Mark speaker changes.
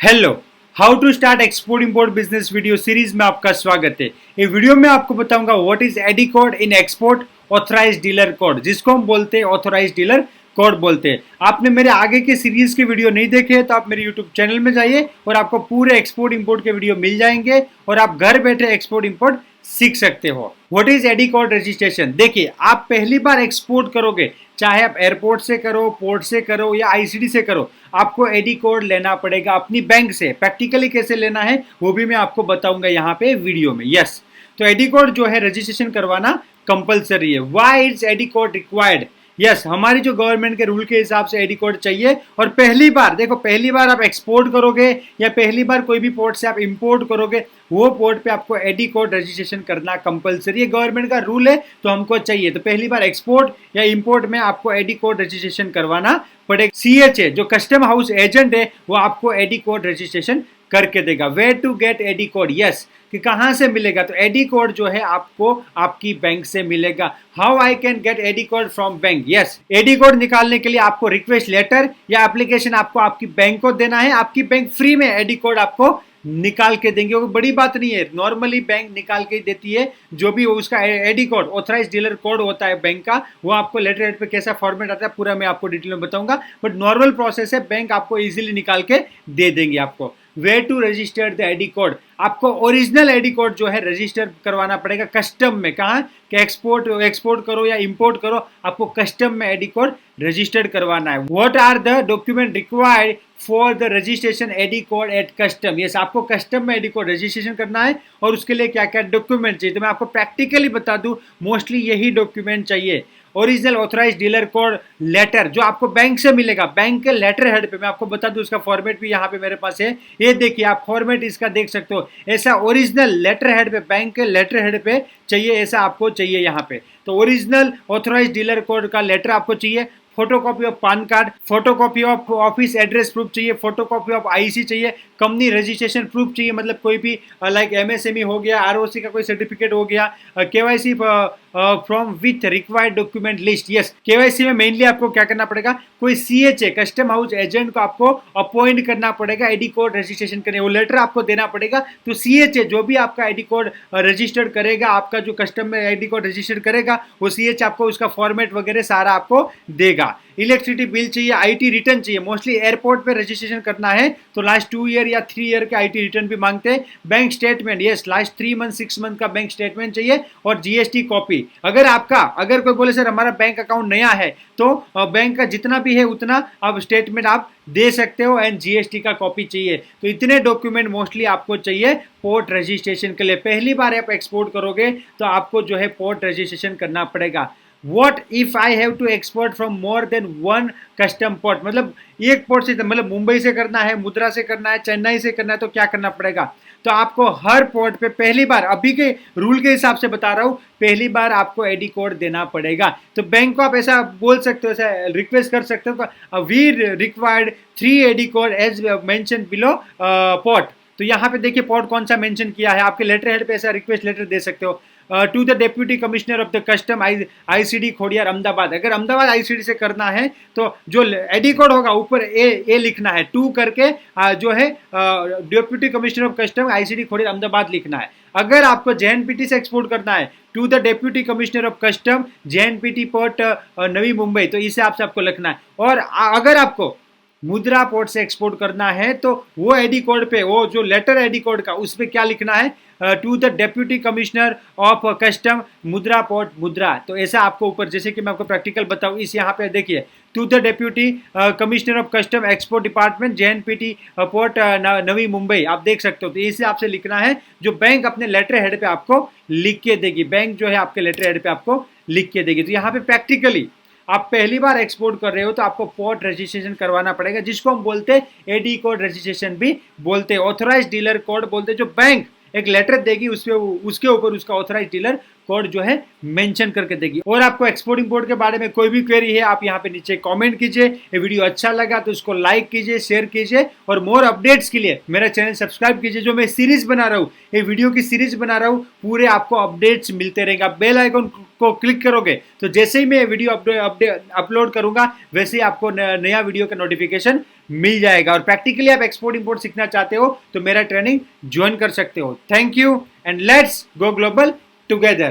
Speaker 1: Hello, how to start export import business video series में आपका स्वागत है। ये वीडियो में आपको बताऊंगा what is AD code in export authorized dealer code, जिसको हम बोलते हैं ऑथराइज्ड डीलर कोड बोलते हैं। आपने मेरे आगे के सीरीज के वीडियो नहीं देखे हैं तो आप मेरे यूट्यूब चैनल में जाइए और आपको पूरे एक्सपोर्ट इंपोर्ट के वीडियो मिल जाएंगे और आप घर बैठे एक्सपोर्ट इंपोर्ट सीख सकते हो। What is AD code registration? देखिए, आप पहली बार एक्सपोर्ट करोगे, चाहे आप एयरपोर्ट से करो, पोर्ट से करो या आईसीडी से करो, आपको एडी कोड लेना पड़ेगा अपनी बैंक से। प्रैक्टिकली कैसे लेना है वो भी मैं आपको बताऊंगा यहाँ पे वीडियो में। यस, तो एडी कोड जो है रजिस्ट्रेशन करवाना कंपलसरी है। Why is AD code required? Yes, हमारी जो गवर्नमेंट के रूल के हिसाब से एडी कोड चाहिए। और पहली बार देखो, पहली बार आप एक्सपोर्ट करोगे या पहली बार कोई भी पोर्ट से आप इंपोर्ट करोगे, वो पोर्ट पे आपको एडी कोड रजिस्ट्रेशन करना कंपलसरी है। गवर्नमेंट का रूल है तो हमको चाहिए। तो पहली बार एक्सपोर्ट या इंपोर्ट में आपको एडी कोड रजिस्ट्रेशन करवाना पड़ेगा। सीएचए जो कस्टम हाउस एजेंट है वो आपको एडी कोड रजिस्ट्रेशन करके देगा। Where to get AD code? Yes, कि कहां से मिलेगा? तो एडी कोड जो है आपको आपकी बैंक से मिलेगा। How I can get AD code from bank? Yes, AD code निकालने के लिए आपको रिक्वेस्ट लेटर या एप्लीकेशन आपको आपकी बैंक को देना है। आपकी बैंक फ्री में एडी कोड आपको निकाल के देंगे। वो बड़ी बात नहीं है, नॉर्मली बैंक निकाल के देती है। जो भी उसका AD code authorize dealer code होता है बैंक का, वो आपको लेटर हेड पे कैसा फॉर्मेट आता है पूरा मैं आपको डिटेल में बताऊंगा। बट नॉर्मल प्रोसेस है, बैंक आपको इजीली निकाल के दे देंगे आपको। Where to register the AD code? आपको ओरिजिनल एडी कोड जो है रजिस्टर करवाना पड़ेगा कस्टम में। कहाँ कि एक्सपोर्ट करो या इंपोर्ट करो, आपको कस्टम में एडी कोड रजिस्टर्ड करवाना है। What are the document required for the registration AD code at custom? Yes, आपको कस्टम में एडी कोड रजिस्ट्रेशन करना है और उसके लिए क्या क्या डॉक्यूमेंट चाहिए तो मैं आपको प्रैक्टिकली बता दूं। मोस्टली यही डॉक्यूमेंट चाहिए। Original authorize dealer code letter जो आपको बैंक से मिलेगा, बैंक के लेटर हेड पे मैं आपको बता दूं, उसका फॉर्मेट भी यहाँ पे मेरे पास है। ये देखिए, आप फॉर्मेट इसका देख सकते हो। ऐसा ओरिजिनल लेटर हेड पे, बैंक के लेटर हेड पे चाहिए, ऐसा आपको चाहिए यहाँ पे। तो ओरिजिनल ऑथराइज डीलर कोड का लेटर आपको चाहिए। Photocopy of PAN card, photocopy of office address proof चाहिए, फोटोकॉपी ऑफ आईसी चाहिए, कंपनी रजिस्ट्रेशन प्रूफ चाहिए, मतलब कोई भी लाइक एमएसएमई हो गया, आरओसी का कोई सर्टिफिकेट हो गया, KYC from with required document list. Yes, KYC में मेनली आपको क्या करना पड़ेगा, कोई सीएचए कस्टम हाउस एजेंट को आपको अपॉइंट करना पड़ेगा एडी कोड रजिस्ट्रेशन करने। वो लेटर आपको देना पड़ेगा। तो सीएचए जो भी आपका एडी कोड रजिस्टर्ड करेगा, आपका जो कस्टम में एडी कोड रजिस्टर करेगा, वो सीएचए आपको उसका फॉर्मेट वगैरह सारा आपको देगा। इलेक्ट्रिसिटी बिल चाहिए, आईटी रिटर्न चाहिए। मोस्टली एयरपोर्ट पे रजिस्ट्रेशन करना है तो लास्ट 2 ईयर या 3 ईयर के आईटी रिटर्न भी मांगते हैं। Bank statement, yes, last 3 month 6 month का बैंक स्टेटमेंट चाहिए और जीएसटी कॉपी। अगर कोई बोले सर हमारा बैंक अकाउंट नया है तो बैंक का जितना भी है उतना आप स्टेटमेंट आप दे सकते हो एंड जीएसटी का कॉपी चाहिए। तो इतने डॉक्यूमेंट मोस्टली आपको चाहिए पोर्ट रजिस्ट्रेशन के लिए। पहली बार आप एक्सपोर्ट करोगे तो आपको जो है पोर्ट रजिस्ट्रेशन करना पड़ेगा। What if I have to export from more than one custom port? मतलब एक पोर्ट से, मतलब मुंबई से करना है, मुद्रा से करना है, चेन्नई से करना है, तो क्या करना पड़ेगा? तो आपको हर पोर्ट पे पहली बार, अभी के रूल के हिसाब से बता रहा हूँ, पहली बार आपको एडी कोड देना पड़ेगा। तो बैंक को आप ऐसा बोल सकते हो, ऐसा रिक्वेस्ट कर सकते हो, we required 3 AD code as mention below port. तो यहाँ पे देखिए पोर्ट कौन सा मेंशन किया है, आपके लेटर हेड पे ऐसा रिक्वेस्ट लेटर दे सकते हो। To the deputy commissioner of the custom ICD Khodiyar Ahmedabad. अगर अहमदाबाद आईसीडी से करना है तो जो एडी कोड होगा ऊपर ए लिखना है, 2 करके जो है deputy commissioner of custom ICD Khodiyar Ahmedabad लिखना है। अगर आपको जेएनपीटी से एक्सपोर्ट करना है, to the deputy commissioner of custom JNPT port Navi Mumbai, तो इस हिसाब से आपको लिखना है। और अगर आपको मुद्रा पोर्ट से एक्सपोर्ट करना है तो वो एडी कोड पे, वो जो लेटर एडी कोड का, उस पे क्या लिखना है, to the deputy commissioner of custom Mundra port Mundra. तो ऐसा आपको ऊपर, जैसे कि मैं आपको प्रैक्टिकल बताऊं, इस यहाँ पे देखिए, to the deputy commissioner of custom export department JNPT port Navi Mumbai, आप देख सकते हो। तो इसे आपसे लिखना है जो बैंक अपने लेटर हेड पे आपको लिख के देगी। बैंक जो है आपके लेटर हेड पे आपको लिख के देगी। तो यहाँ पे प्रैक्टिकली आप पहली बार एक्सपोर्ट कर रहे हो तो आपको पोर्ट रजिस्ट्रेशन करवाना पड़ेगा, जिसको हम बोलते हैं एडी कोड रजिस्ट्रेशन भी बोलते हैं, ऑथराइज डीलर कोड बोलते हैं। जो बैंक एक लेटर देगी उसके ऊपर उसका ऑथराइज डीलर कोड जो है मेंशन करके देगी। और आपको एक्सपोर्ट इंपोर्ट के बारे में कोई भी क्वेरी है, आप यहाँ पे नीचे कमेंट कीजिए। ये वीडियो अच्छा लगा तो इसको लाइक कीजिए, शेयर कीजिए, और मोर अपडेट्स के लिए मेरा चैनल सब्सक्राइब कीजिए। जो मैं सीरीज बना रहा हूँ, ये वीडियो की सीरीज बना रहा हूँ, पूरे आपको अपडेट्स मिलते रहेंगे। आप बेल आइकन को क्लिक करोगे तो जैसे ही मैं वीडियो अपलोड करूंगा वैसे ही आपको नया वीडियो का नोटिफिकेशन मिल जाएगा। और प्रैक्टिकली आप एक्सपोर्ट इंपोर्ट सीखना चाहते हो तो मेरा ट्रेनिंग ज्वाइन कर सकते हो। Thank you and let's go global together.